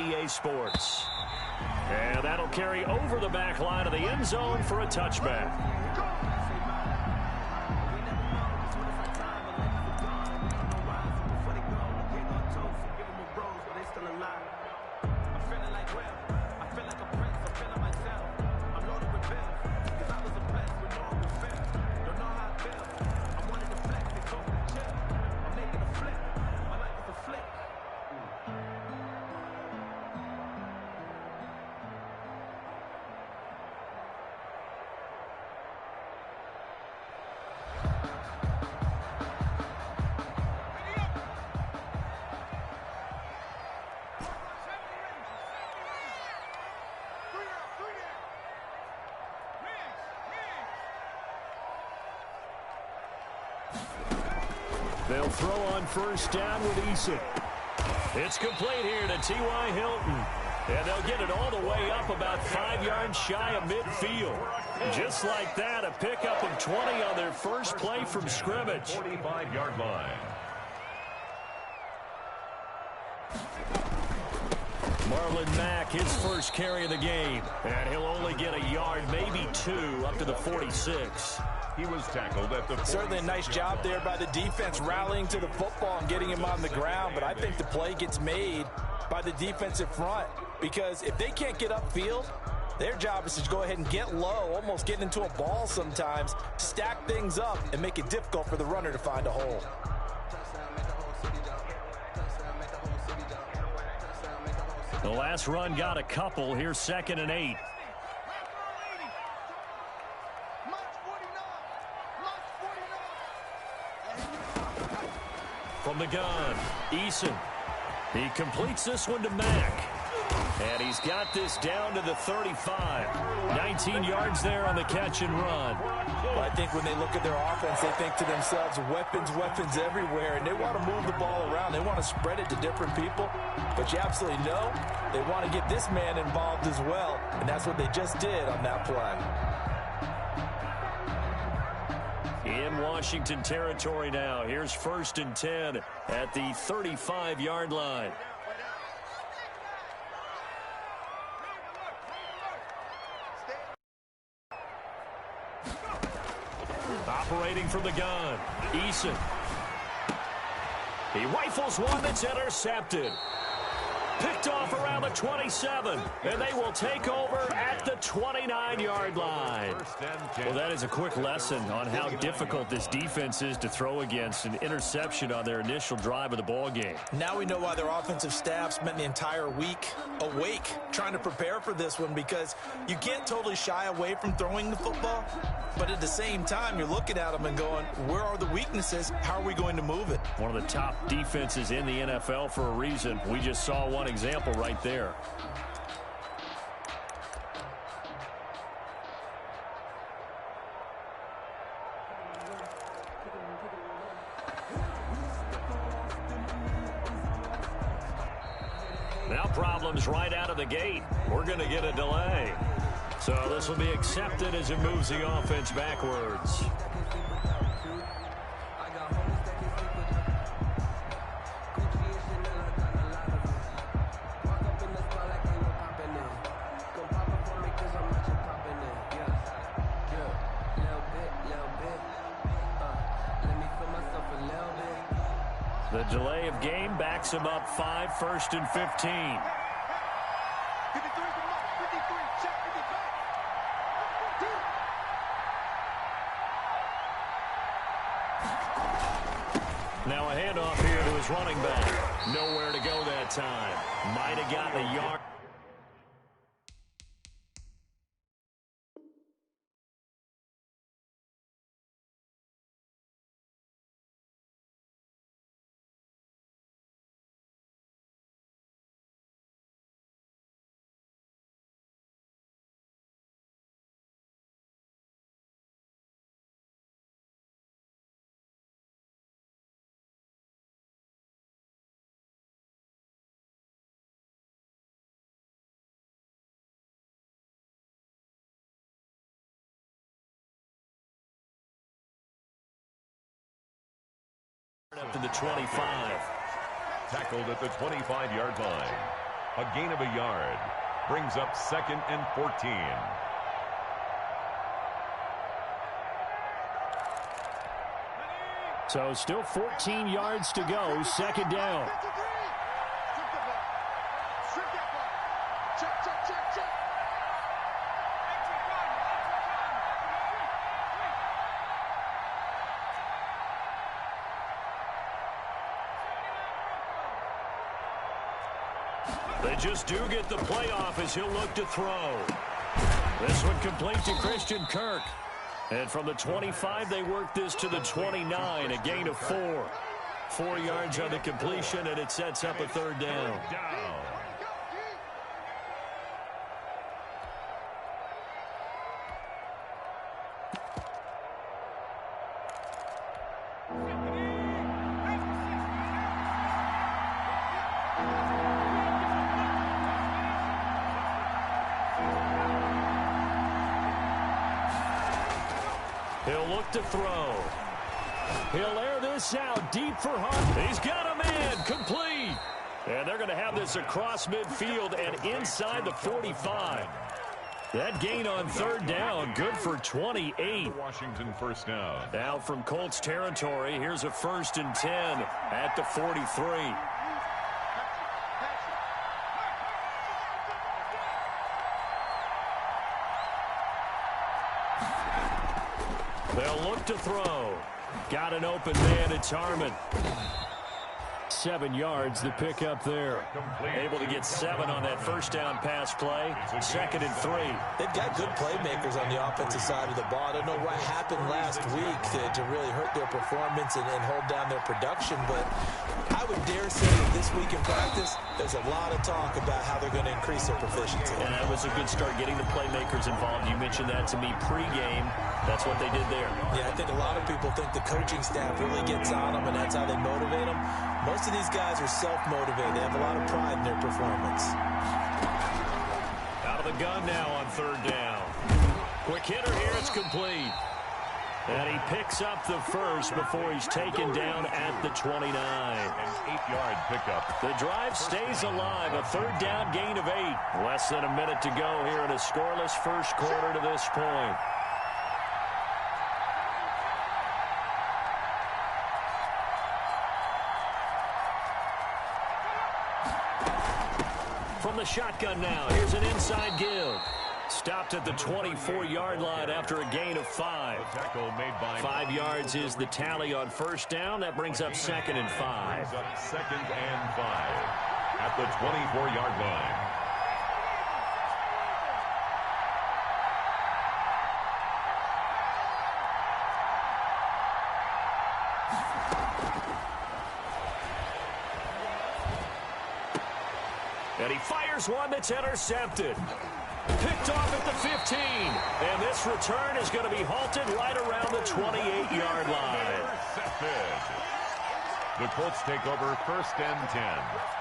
EA Sports. And that'll carry over the back line of the end zone for a touchback. They'll throw on first down with Eason. It's complete here to T.Y. Hilton. And they'll get it all the way up about 5 yards shy of midfield. Just like that, a pickup of 20 on their first play from scrimmage. 45-yard line. Marlon Mack, his first carry of the game. And he'll only get a yard, maybe 2, up to the 46. He was tackled at the 47. Certainly a nice job there by the defense rallying to the football and getting him on the ground. But I think the play gets made by the defensive front, because if they can't get upfield, their job is to go ahead and get low, almost get into a ball sometimes, stack things up, and make it difficult for the runner to find a hole. The last run got a couple. Here's 2nd and 8. From the gun, Eason. He completes this one to Mack. And he's got this down to the 35. 19 yards there on the catch and run. Well, I think when they look at their offense, they think to themselves, weapons, weapons everywhere, and they want to move the ball around. They want to spread it to different people. But you absolutely know they want to get this man involved as well, and that's what they just did on that play. In Washington territory now. Here's 1st and 10 at the 35-yard line. Operating from the gun, Eason. He rifles one that's intercepted. Picked off around the 27, and they will take over at the 29-yard line. Well, that is a quick lesson on how difficult this defense is to throw against. An interception on their initial drive of the ball game. Now we know why their offensive staff spent the entire week awake trying to prepare for this one, because you can't totally shy away from throwing the football, but at the same time, you're looking at them and going, where are the weaknesses? How are we going to move it? One of the top defenses in the NFL for a reason. We just saw one example right there. Now problems right out of the gate. We're going to get a delay. So this will be accepted as it moves the offense backwards. The delay of game backs him up 5, 1st and 15. Now a handoff here to his running back. Nowhere to go that time. Might have gotten a yard. Up to the 25. Tackled at the 25-yard line. A gain of a yard. Brings up 2nd and 14. So still 14 yards to go. 2nd down. They just do get the playoff as he'll look to throw. This one complete to Christian Kirk. And from the 25, they work this to the 29, a gain of 4. 4 yards on the completion, and it sets up a 3rd down. He'll look to throw. He'll air this out deep for Hunt. He's got a man complete. And they're going to have this across midfield and inside the 45. That gain on 3rd down, good for 28. Washington 1st down. Now from Colts territory, here's a 1st and 10 at the 43. They'll look to throw. Got an open man. It's Harmon. 7 yards the pick up there. Able to get 7 on that 1st down pass play. 2nd and 3. They've got good playmakers on the offensive side of the ball. I don't know what happened last week to really hurt their performance and hold down their production, but I would dare say that this week in practice, there's a lot of talk about how they're going to increase their proficiency. And that was a good start getting the playmakers involved. You mentioned that to me pregame. That's what they did there. Yeah, I think a lot of people think the coaching staff really gets on them, and that's how they motivate them. Most of these guys are self-motivated. They have a lot of pride in their performance. Out of the gun now on 3rd down. Quick hitter here. It's complete. And he picks up the 1st before he's taken down at the 29. An 8-yard pickup. The drive stays alive. A 3rd down gain of 8. Less than a minute to go here in a scoreless 1st quarter to this point. From the shotgun now, here's an inside give. Stopped at the 24-yard line after a gain of 5. 5 yards is the tally on 1st down. That brings up 2nd and 5. 2nd and 5 at the 24-yard line. And he fires one that's intercepted. Picked off at the 15. And this return is going to be halted right around the 28-yard line. The Colts take over 1st and 10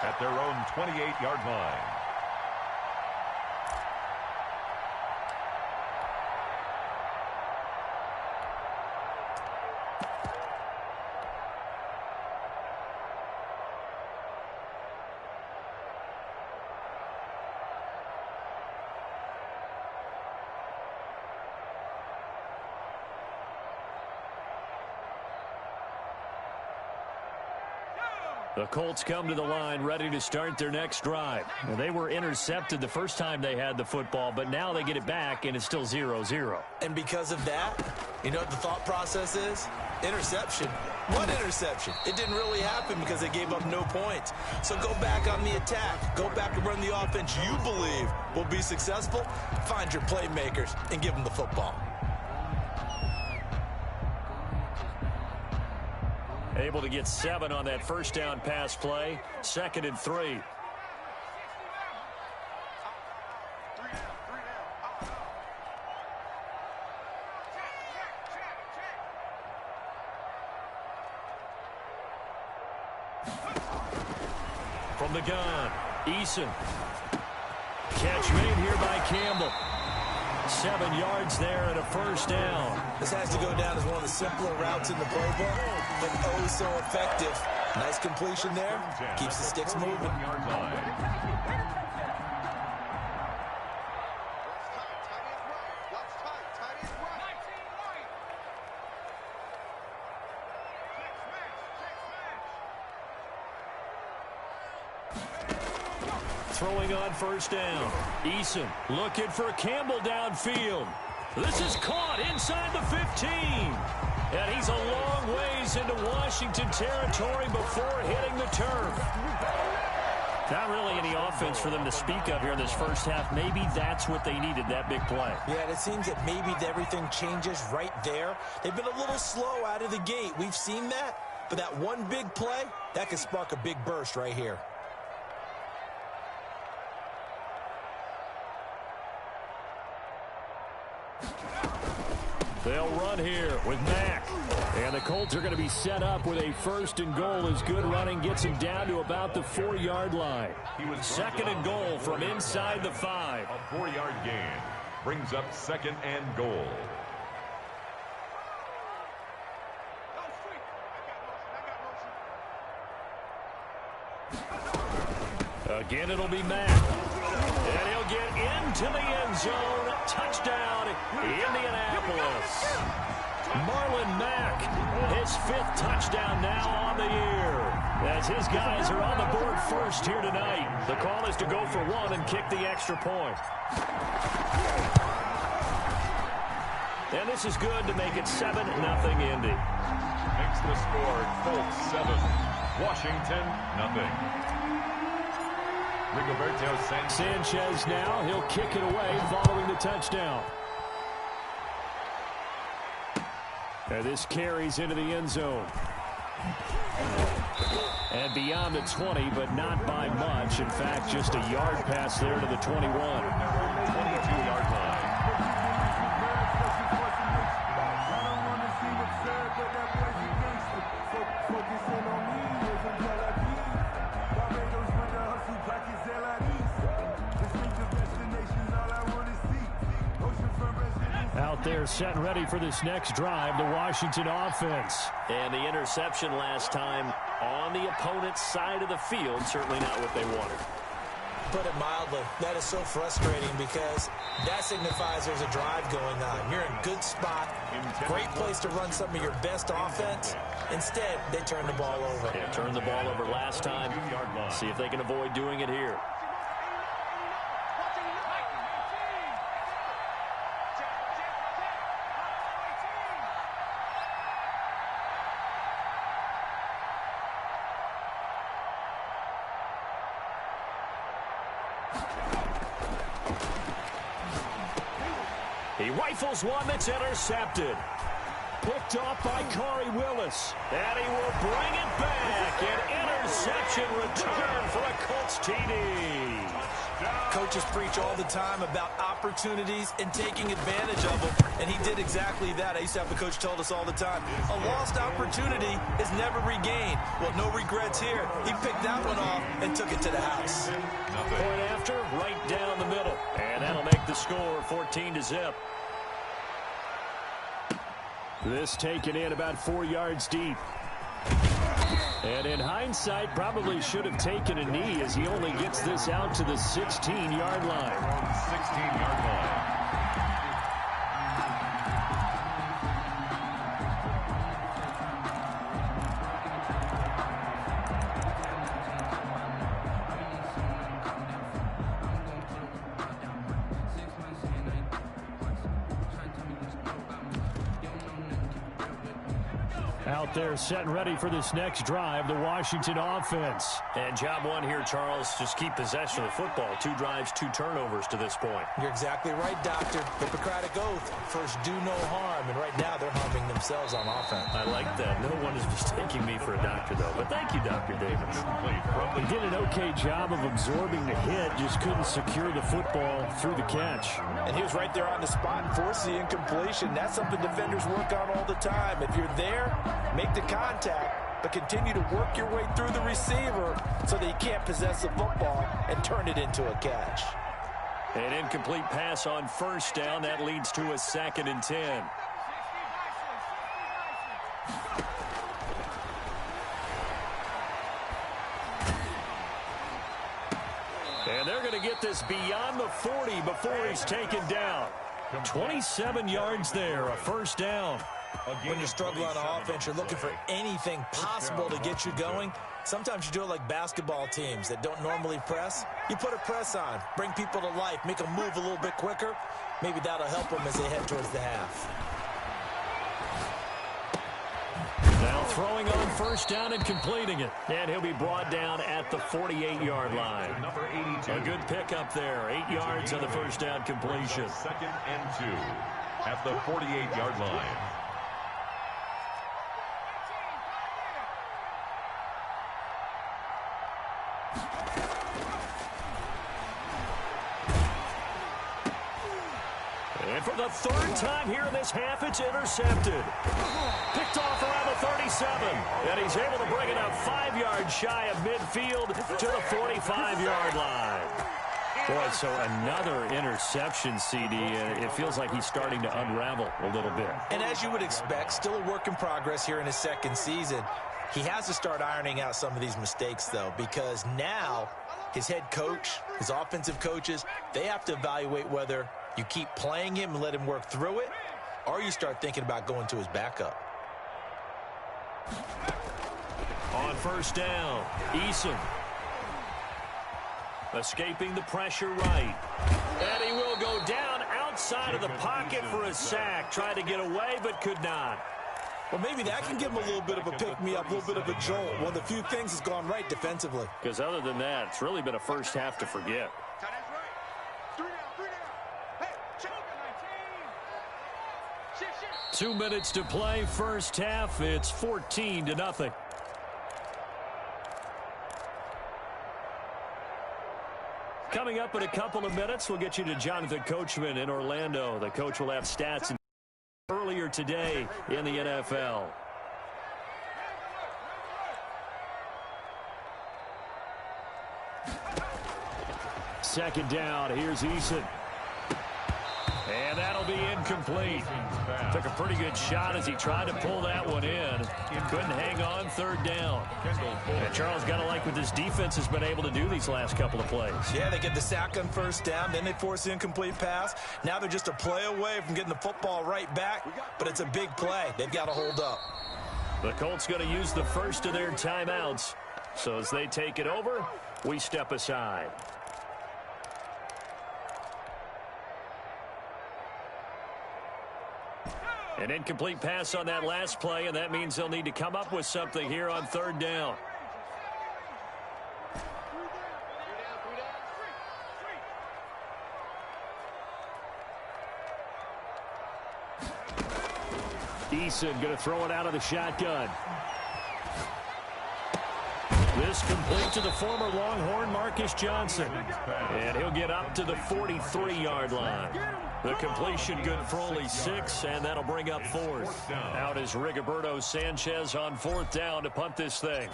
at their own 28-yard line. The Colts come to the line ready to start their next drive. Well, they were intercepted the first time they had the football, but now they get it back, and it's still 0-0. And because of that, you know what the thought process is? Interception. What interception? It didn't really happen because they gave up no points. So go back on the attack. Go back and run the offense you believe will be successful. Find your playmakers and give them the football. Able to get 7 on that 1st down pass play. 2nd and 3. From the gun, Eason. Catch made here by Campbell. 7 yards there and a 1st down. This has to go down as one of the simpler routes in the playbook, but oh so effective. Nice Nice completion there. Keeps the sticks moving. Throwing on first down. Eason looking for Campbell downfield. This is caught inside the 15. And he's a long ways into Washington territory before hitting the turf. Not really any offense for them to speak of here in this first half. Maybe that's what they needed, that big play. Yeah, and it seems that maybe everything changes right there. They've been a little slow out of the gate. We've seen that. But that one big play, that could spark a big burst right here. They'll run here with Mack. And the Colts are going to be set up with a first and goal as good running gets him down to about the 4-yard line. Second and goal from inside the 5. A 4-yard gain brings up second and goal. Again, it'll be Mack. And he'll get into the end zone. Touchdown, Indianapolis. Marlon Mack, his 5th touchdown now on the year. As his guys are on the board first here tonight. The call is to go for 1 and kick the extra point. And this is good to make it 7-0 Indy. Makes the score Colts 7, Washington 0. Rigoberto Sanchez now, he'll kick it away following the touchdown. And this carries into the end zone. And beyond the 20, but not by much. In fact, just a yard pass there to the 21. 22-yard line. Out there set and ready for this next drive, the Washington offense. And the interception last time on the opponent's side of the field, certainly not what they wanted. Put it mildly, that is so frustrating because that signifies there's a drive going on. You're in a good spot, great place to run some of your best offense. Instead, they turn the ball over. Yeah, turned the ball over last time. See if they can avoid doing it here. He rifles one that's intercepted. Picked off by Corey Willis. And he will bring it back. An interception return for a Colts TD. Coaches preach all the time about opportunities and taking advantage of them, and he did exactly that. I used to have a coach tell us all the time, a lost opportunity is never regained. Well, no regrets here. He picked that one off and took it to the house. Point after, right down the middle. And that'll make the score 14-0. This taken in about 4 yards deep. And in hindsight, probably should have taken a knee as he only gets this out to the 16-yard line. 16-yard line. Out there set and ready for this next drive, the Washington offense. And job one here, Charles, just keep possession of the football. 2 drives, 2 turnovers to this point. You're exactly right, Doctor. Hippocratic oath, first do no harm, and right now they're harming themselves on offense. I like that. No one is mistaking me for a doctor, though. But thank you, Dr. Davis. He did an okay job of absorbing the hit, just couldn't secure the football through the catch. And he was right there on the spot and forced the incompletion. That's something defenders work on all the time. If you're there, make the contact, but continue to work your way through the receiver so that you can't possess the football and turn it into a catch. An incomplete pass on first down. That leads to a 2nd and 10. they're going to get this beyond the 40 before he's taken down. 27 yards there, a first down. When you're struggling on offense, you're looking for anything possible to get you going. Sometimes you do it like basketball teams that don't normally press. You put a press on, bring people to life, make them move a little bit quicker. Maybe that'll help them as they head towards the half. Now throwing on first down and completing it. And he'll be brought down at the 48-yard line. A good pickup there. 8 yards on the first down completion. 2nd and 2 at the 48-yard line. And for the third time here in this half, it's intercepted. Picked off around the 37. And he's able to bring it up 5 yards shy of midfield to the 45-yard line. Boy, so another interception, CD. It feels like he's starting to unravel a little bit. And as you would expect, still a work in progress here in his second season. He has to start ironing out some of these mistakes, though, because now his head coach, his offensive coaches, they have to evaluate whether you keep playing him and let him work through it, or you start thinking about going to his backup. On first down, Eason. Escaping the pressure right. And he will go down outside of the pocket for a sack. Tried to get away, but could not. Well, maybe that can give him a little bit of a pick-me-up, a little bit of a jolt. One of the few things has gone right defensively. Because other than that, it's really been a first half to forget. 2 minutes to play, first half. It's 14-0. Coming up in a couple of minutes, we'll get you to Jonathan Coachman in Orlando. The coach will have stats earlier today in the NFL. Second down, here's Eason. And that'll be incomplete. Took a pretty good shot as he tried to pull that one in. Couldn't hang on, third down. And Charles, got to like what this defense has been able to do these last couple of plays. Yeah, they get the sack on first down, then they force the incomplete pass. Now they're just a play away from getting the football right back, but it's a big play. They've got to hold up. The Colts going to use the first of their timeouts. So as they take it over, we step aside. An incomplete pass on that last play, and that means they'll need to come up with something here on third down. Eason going to throw it out of the shotgun. This complete to the former Longhorn Marcus Johnson. And he'll get up to the 43-yard line. The completion good for only 6, and that'll bring up fourth. Out is Rigoberto Sanchez on fourth down to punt this thing.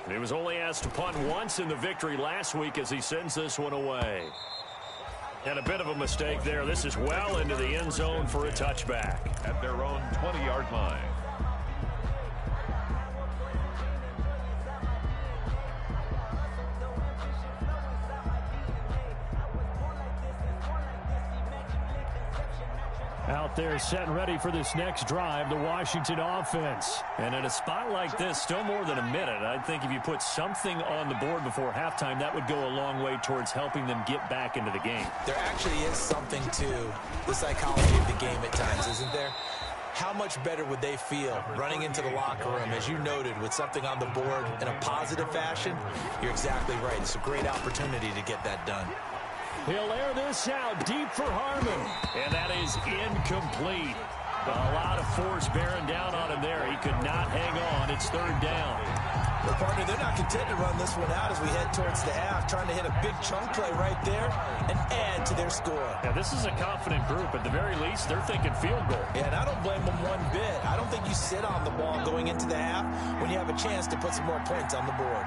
He was only asked to punt once in the victory last week as he sends this one away. And a bit of a mistake there. This is well into the end zone for a touchback. At their own 20-yard line. Out there set and ready for this next drive, the Washington offense. And in a spot like this, still more than a minute, I think if you put something on the board before halftime, that would go a long way towards helping them get back into the game. There actually is something to the psychology of the game at times, isn't there? How much better would they feel running into the locker room, as you noted, with something on the board in a positive fashion? You're exactly right. It's a great opportunity to get that done. He'll air this out deep for Harmon. And that is incomplete. A lot of force bearing down on him there. He could not hang on. It's third down. Well, partner, they're not content to run this one out as we head towards the half, trying to hit a big chunk play right there and add to their score. Yeah, this is a confident group. At the very least, they're thinking field goal. Yeah, and I don't blame them one bit. I don't think you sit on the ball going into the half when you have a chance to put some more points on the board.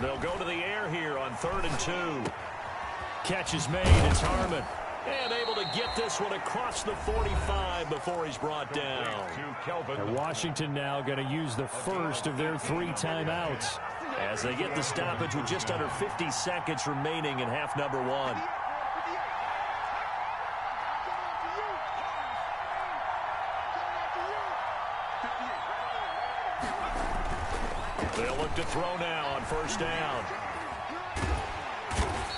They'll go to the air here on 3rd and 2. Catch is made. It's Harmon. And able to get this one across the 45 before he's brought down. And Washington now going to use the first of their 3 timeouts as they get the stoppage with just under 50 seconds remaining in half number 1. They'll look to throw now on first down.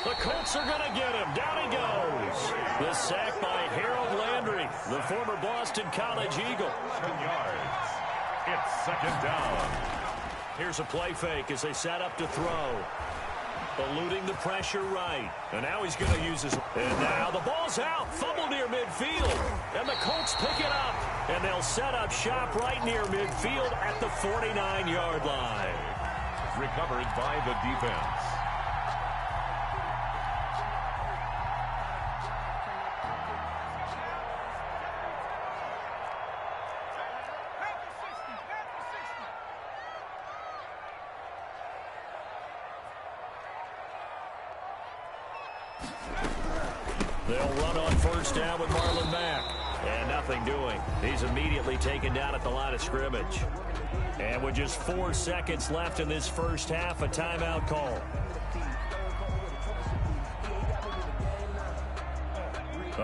The Colts are going to get him. Down he goes. The sack by Harold Landry, the former Boston College Eagle. 7 yards. It's second down. Here's a play fake as they set up to throw. Eluding the pressure right. And now he's going to use his... And now the ball's out. Fumble near midfield. And the Colts pick it up. And they'll set up shop right near midfield at the 49-yard line. Recovered by the defense. They'll run on first down with Marlon Mack. And nothing doing. He's immediately taken down at the line of scrimmage. And with just 4 seconds left in this first half, a timeout call.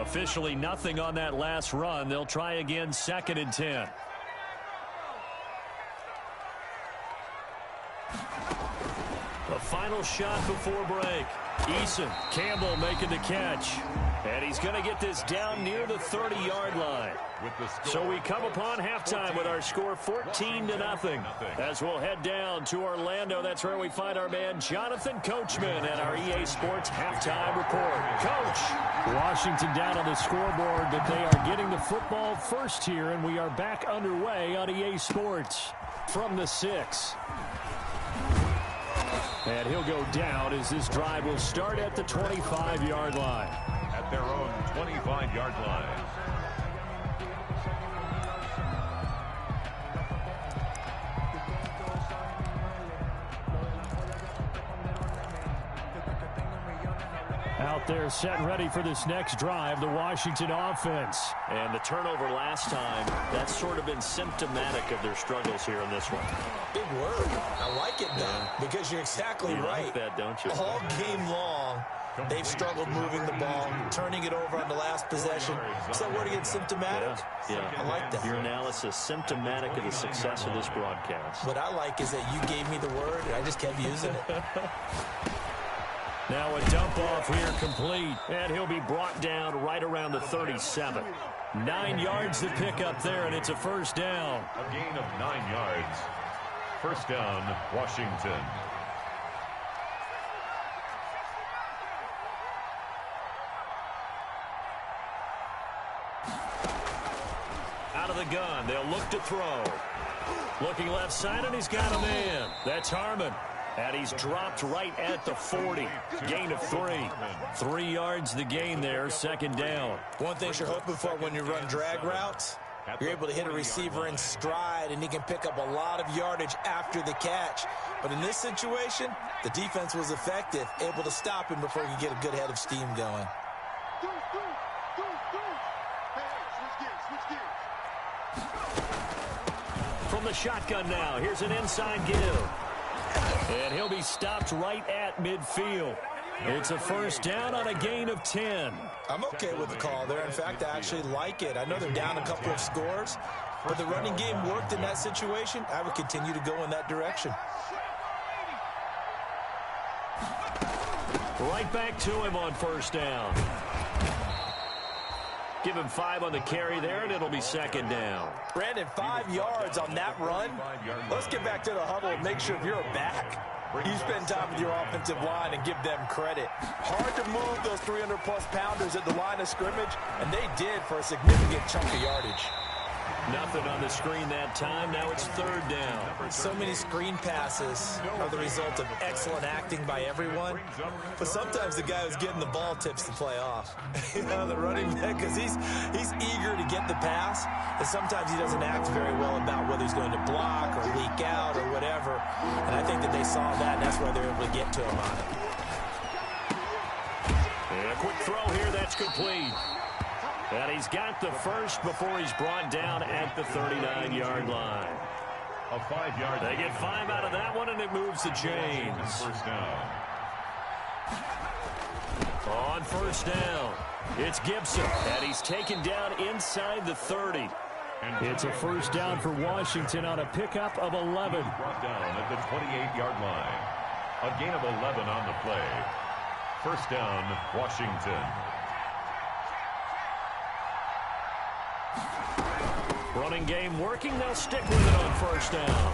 Officially nothing on that last run. They'll try again, 2nd and 10. A final shot before break. Eason, Campbell making the catch. And he's going to get this down near the 30-yard line. So we come upon halftime with our score 14-0. As we'll head down to Orlando, that's where we find our man Jonathan Coachman at our EA Sports Halftime Report. Coach. Washington down on the scoreboard, but they are getting the football first here, and we are back underway on EA Sports from the 6. And he'll go down as this drive will start at the 25-yard line. At their own 25-yard line. Out there set and ready for this next drive, the Washington offense. And the turnover last time, that's sort of been symptomatic of their struggles here in this one. Big word. I like it, though, because you're exactly right. Like that, don't you? All game long, they've struggled moving the ball, turning it over on the last possession. Is that word again, symptomatic? Yeah. I like that. Your analysis, symptomatic of the success of this broadcast. What I like is that you gave me the word, and I just kept using it. Now a dump off here complete, and he'll be brought down right around the 37. 9 yards to pick up there, and it's a first down. A gain of 9 yards. First down, Washington. Out of the gun, they'll look to throw. Looking left side, and he's got a man. That's Harmon. And he's dropped right at the 40. Gain of 3. 3 yards the gain there, second down. One thing you're hoping for when you run drag routes, you're able to hit a receiver in stride, and he can pick up a lot of yardage after the catch. But in this situation, the defense was effective, able to stop him before he could get a good head of steam going. From the shotgun now, here's an inside give. And he'll be stopped right at midfield. It's a first down on a gain of 10. I'm okay with the call there. In fact, I actually like it. I know they're down a couple of scores, but the running game worked in that situation. I would continue to go in that direction. Right back to him on first down. Give him 5 on the carry there, and it'll be second down. Brandon, 5 yards on that run. Let's get back to the huddle and make sure if you're a back, you spend time with your offensive line and give them credit. Hard to move those 300-plus pounders at the line of scrimmage, and they did for a significant chunk of yardage. Nothing on the screen that time. Now it's third down. So many screen passes are the result of excellent acting by everyone. But sometimes the guy who's getting the ball tips the play off. You know, the running back, because he's eager to get the pass. And sometimes he doesn't act very well about whether he's going to block or leak out or whatever. And I think that they saw that, and that's why they're able to get to him on it. throw here that's complete. And he's got the first before he's brought down at the 39-yard line. A 5-yard. They get 5 out of that one, and it moves the chains. First down. On first down, it's Gibson, and he's taken down inside the 30. It's a first down for Washington on a pickup of 11. Brought down at the 28-yard line. A gain of 11 on the play. First down, Washington. Running game working. They'll stick with it on first down.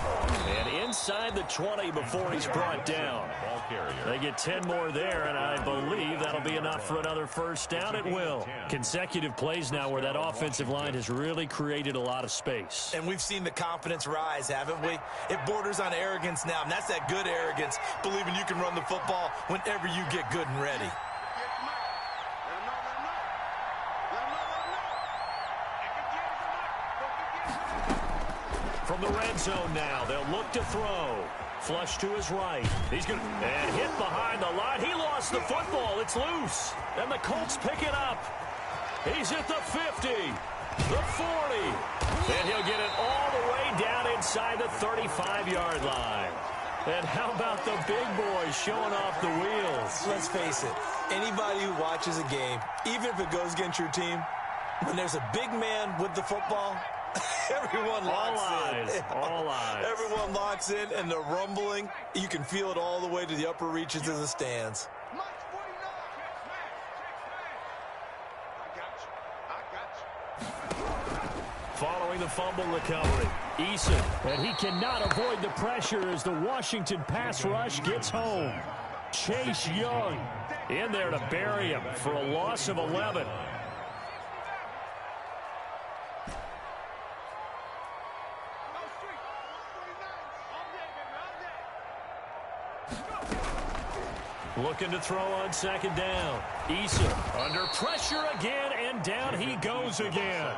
And inside the 20 before he's brought down. They get 10 more there, and I believe that'll be enough for another first down. It will. Consecutive plays now where that offensive line has really created a lot of space. And we've seen the confidence rise, haven't we? It borders on arrogance now, and that's that good arrogance, believing you can run the football whenever you get good and ready. From the red zone now, they'll look to throw. Flush to his right. He's going to and hit behind the line. He lost the football. It's loose. And the Colts pick it up. He's at the 50, the 40. And he'll get it all the way down inside the 35-yard line. And how about the big boys showing off the wheels? Let's face it, anybody who watches a game, even if it goes against your team, when there's a big man with the football, everyone locks in. All eyes. Everyone locks in, and the rumbling, you can feel it all the way to the upper reaches of the stands. Following the fumble recovery, Eason, and he cannot avoid the pressure as the Washington pass rush gets home. Chase Young in there to bury him for a loss of 11. Looking to throw on second down. Eason under pressure again, and down he goes again.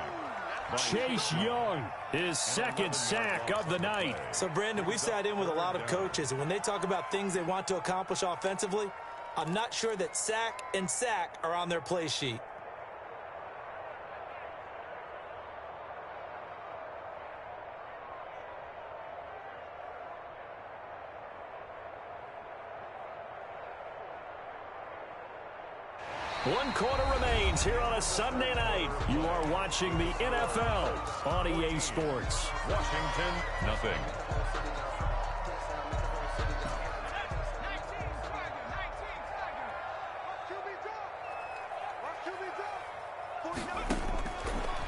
Chase Young, his second sack of the night. So, Brandon, we've sat in with a lot of coaches, and when they talk about things they want to accomplish offensively, I'm not sure that sack and sack are on their play sheet. One quarter remains here on a Sunday night. You are watching the NFL on EA Sports. Washington, nothing.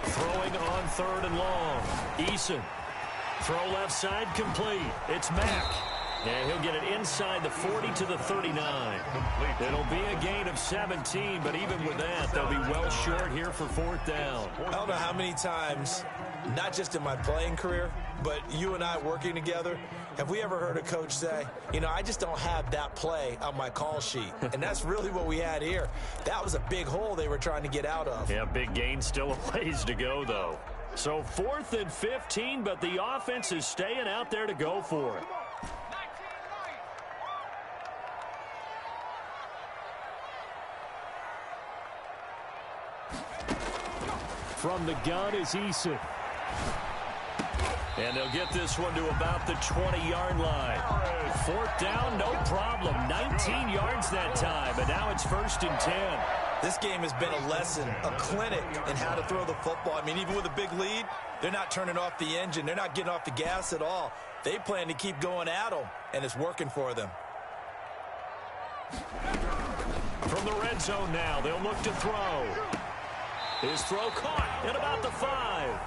Throwing on third and long. Eason. Throw left side complete. It's Mack. And he'll get it inside the 40 to the 39. It'll be a gain of 17, but even with that, they'll be well short here for fourth down. I don't know how many times, not just in my playing career, but you and I working together, have we ever heard a coach say, you know, I just don't have that play on my call sheet. And that's really what we had here. That was a big hole they were trying to get out of. Yeah, big gain, still a ways to go, though. So 4th and 15, but the offense is staying out there to go for it. From the gun is Eason. And they'll get this one to about the 20-yard line. Fourth down, no problem. 19 yards that time, but now it's 1st and 10. This game has been a lesson, a clinic in how to throw the football. I mean, even with a big lead, they're not turning off the engine. They're not getting off the gas at all. They plan to keep going at them, and it's working for them. From the red zone now, they'll look to throw. His throw caught at about the 5.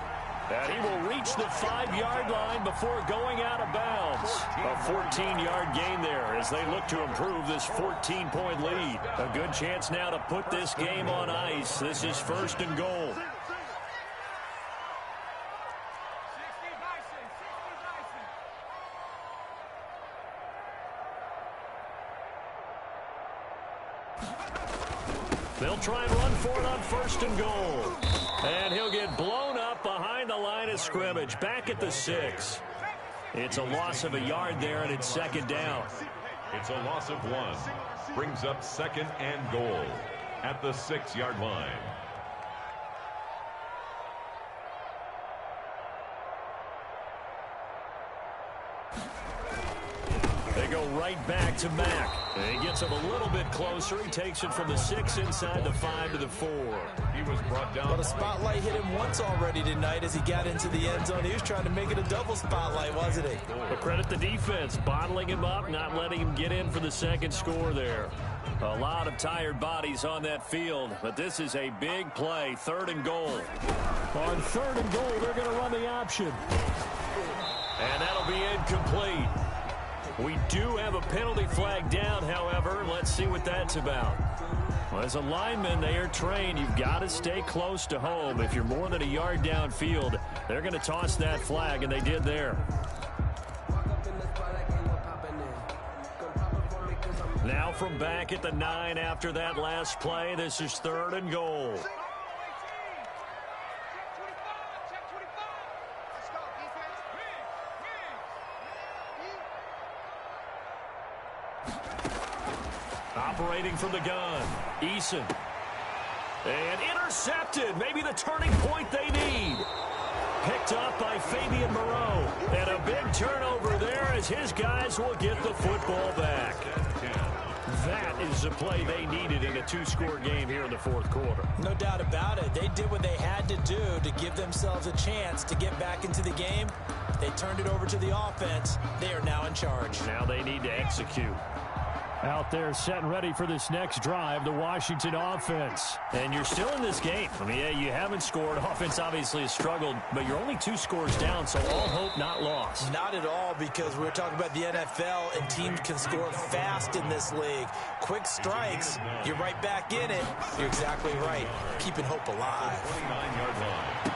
And he will reach the 5-yard line before going out of bounds. A 14-yard gain there as they look to improve this 14-point lead. A good chance now to put this game on ice. This is 1st and goal. They'll try and run for it on 1st and goal. And he'll get blown up behind the line of scrimmage, back at the 6. It's a loss of a yard there, and it's 2nd down. It's a loss of 1. Brings up 2nd and goal. at the 6-yard line. They go right back to Mack. And he gets him a little bit closer. He takes it from the 6 inside the 5 to the 4. He was brought down. Well, the spotlight hit him once already tonight as he got into the end zone. He was trying to make it a double spotlight, wasn't he? But credit the defense, bottling him up, not letting him get in for the second score there. A lot of tired bodies on that field, but this is a big play, 3rd and goal. On 3rd and goal, they're going to run the option. And that'll be incomplete. We do have a penalty flag down, however. Let's see what that's about. Well, as a lineman, they are trained. You've got to stay close to home. If you're more than a yard downfield, they're going to toss that flag, and they did there. Now from back at the 9 after that last play, this is 3rd and goal. Operating from the gun, Eason. And intercepted. Maybe the turning point they need. Picked up by Fabian Moreau. And a big turnover there as his guys will get the football back. That is the play they needed in a 2-score game here in the 4th quarter. No doubt about it. They did what they had to do to give themselves a chance to get back into the game. They turned it over to the offense. They are now in charge. Now they need to execute. Out there set and ready for this next drive, the Washington offense. And you're still in this game. I mean, yeah, you haven't scored. Offense obviously has struggled, but you're only 2 scores down, so all hope not lost. Not at all, because we're talking about the NFL, and teams can score fast in this league. Quick strikes, you're right back in it. You're exactly right. Keeping hope alive. 29-yard line.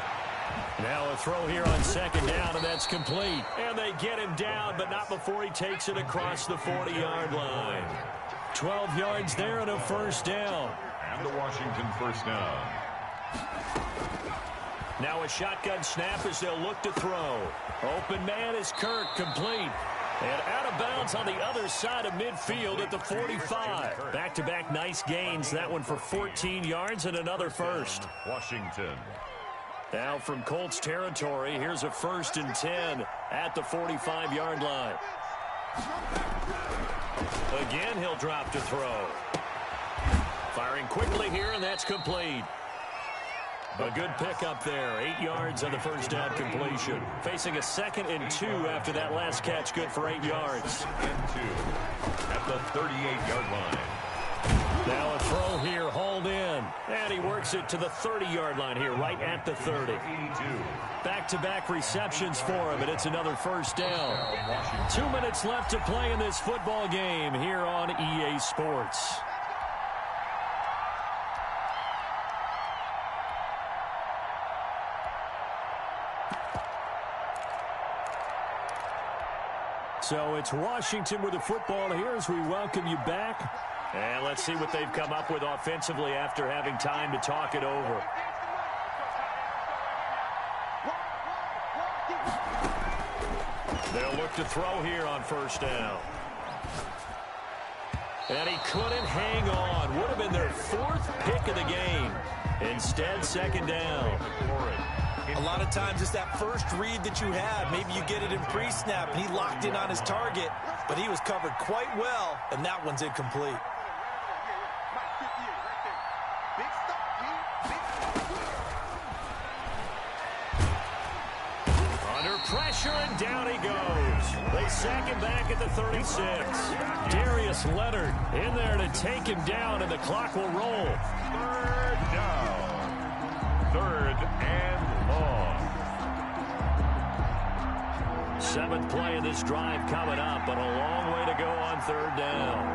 Now a throw here on 2nd down, and that's complete. And they get him down, but not before he takes it across the 40-yard line. 12 yards there and a 1st down. And the Washington 1st down. Now a shotgun snap as they'll look to throw. Open man is Kirk, complete. And out of bounds on the other side of midfield at the 45. Back-to-back nice gains. That one for 14 yards and another 1st. Washington. Now from Colts territory, here's a 1st and 10 at the 45-yard line. Again, he'll drop to throw. Firing quickly here, and that's complete. A good pickup there. 8 yards on the 1st down completion. Facing a 2nd and 2 after that last catch, good for 8 yards. And 2 at the 38-yard line. Now a throw here, hauled in. And he works it to the 30-yard line here, right at the 30. Back-to-back receptions for him, and it's another 1st down. 2 minutes left to play in this football game here on EA Sports. So it's Washington with the football here as we welcome you back. And let's see what they've come up with offensively after having time to talk it over. They'll look to throw here on 1st down. And he couldn't hang on. Would have been their 4th pick of the game. Instead, 2nd down. A lot of times it's that first read that you have. Maybe you get it in pre-snap, and he locked in on his target, but he was covered quite well, and that one's incomplete. Under pressure, and down he goes. They sack him back at the 36. Darius Leonard in there to take him down, and the clock will roll. 3rd down. 3rd and long. 7th play of this drive coming up, but a long way to go on 3rd down.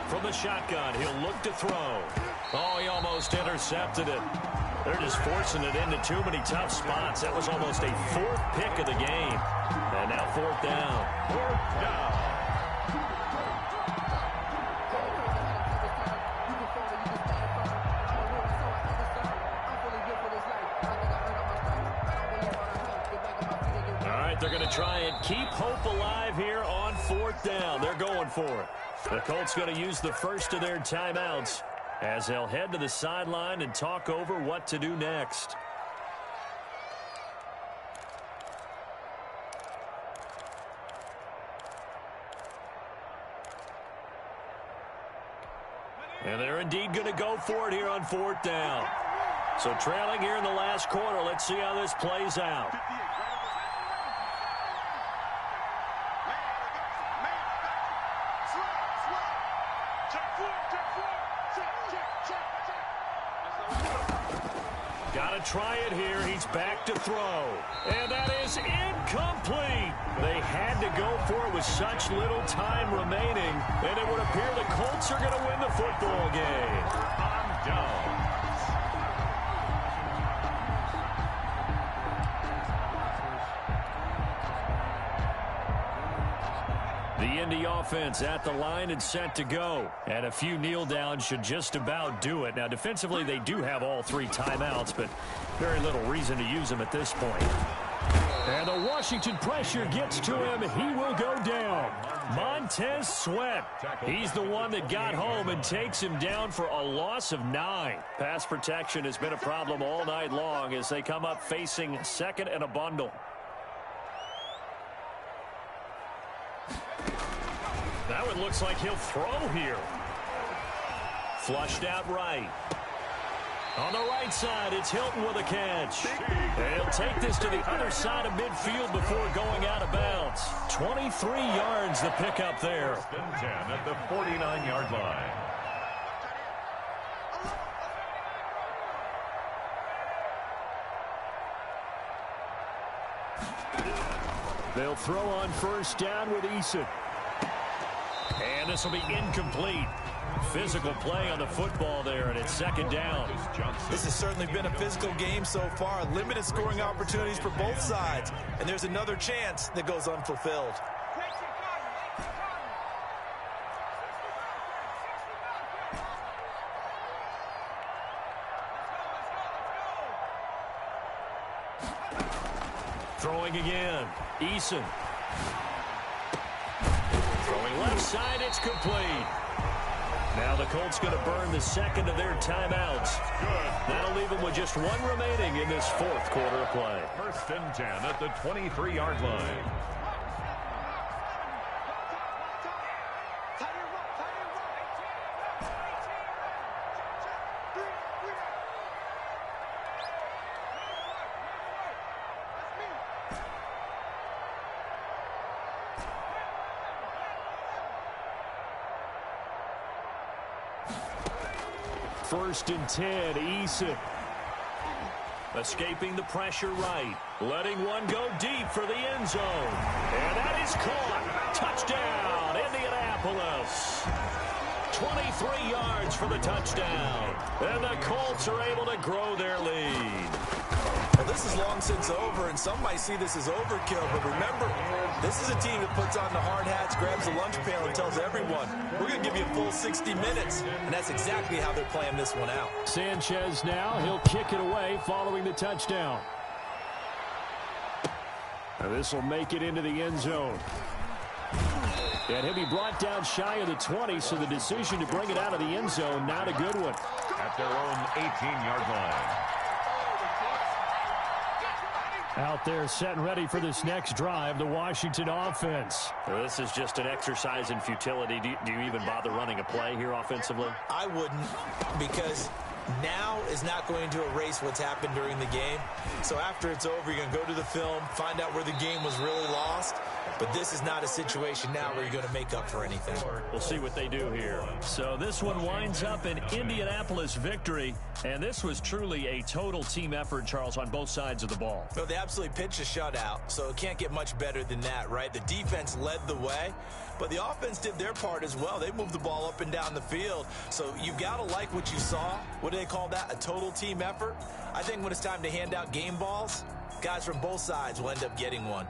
From the shotgun, he'll look to throw. Oh, he almost intercepted it. They're just forcing it into too many tough spots. That was almost a 4th pick of the game. And now 4th down. 4th down. They're going to try and keep hope alive here on 4th down. They're going for it. The Colts going to use the first of their timeouts as they'll head to the sideline and talk over what to do next. And they're indeed going to go for it here on 4th down. So trailing here in the last quarter. Let's see how this plays out. Got to try it here. He's back to throw. And that is incomplete. They had to go for it with such little time remaining. And it would appear the Colts are going to win the football game. On down. The Indy offense at the line and set to go. And a few kneel downs should just about do it. Now, defensively, they do have all 3 timeouts, but very little reason to use them at this point. And the Washington pressure gets to him. He will go down. Montez Sweat. He's the one that got home and takes him down for a loss of 9. Pass protection has been a problem all night long as they come up facing 2nd and a bundle. That one looks like he'll throw here. Flushed out right. On the right side, it's Hilton with a catch. And he'll take this to the other side of midfield before going out of bounds. 23 yards the pickup there. 10 at the 49-yard line. They'll throw on 1st down with Eason. And this will be incomplete. Physical play on the football there, and it's 2nd down. This has certainly been a physical game so far. Limited scoring opportunities for both sides. And there's another chance that goes unfulfilled. Throwing again. Eason. Throwing left side, it's complete. Now the Colts going to burn the 2nd of their timeouts. That'll leave them with just 1 remaining in this 4th quarter of play. 1st and 10 at the 23-yard line. First and 10, Eason. Escaping the pressure right. Letting one go deep for the end zone. And that is caught. Touchdown, Indianapolis. 23 yards for the touchdown. And the Colts are able to grow their lead. Well, this is long since over, and some might see this as overkill. But remember, this is a team that puts on the hard hats, grabs the lunch pail, and tells everyone, we're going to give you a full 60 minutes. And that's exactly how they're playing this one out. Sanchez now, he'll kick it away following the touchdown. And this will make it into the end zone. And he'll be brought down shy of the 20, so the decision to bring it out of the end zone, not a good one. At their own 18-yard line. Out there set and ready for this next drive, the Washington offense. Well, this is just an exercise in futility. Do you even bother running a play here offensively? I wouldn't, because now is not going to erase what's happened during the game. So after it's over, you're going to go to the film, find out where the game was really lost. But this is not a situation now where you're going to make up for anything. We'll see what they do here. So this one winds up an Indianapolis victory. And this was truly a total team effort, Charles, on both sides of the ball. Well, they absolutely pitched a shutout, so it can't get much better than that, right? The defense led the way, but the offense did their part as well. They moved the ball up and down the field. So you've got to like what you saw. What do they call that? A total team effort? I think when it's time to hand out game balls, guys from both sides will end up getting one.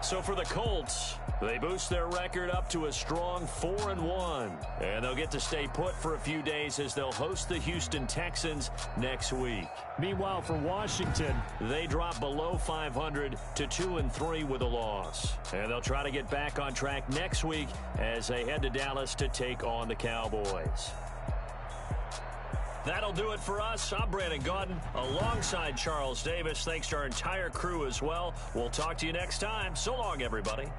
So for the Colts, they boost their record up to a strong 4-1. And they'll get to stay put for a few days as they'll host the Houston Texans next week. Meanwhile, for Washington, they drop below 500 to 2-3 with a loss. And they'll try to get back on track next week as they head to Dallas to take on the Cowboys. That'll do it for us. I'm Brandon Gaudin alongside Charles Davis. Thanks to our entire crew as well. We'll talk to you next time. So long, everybody.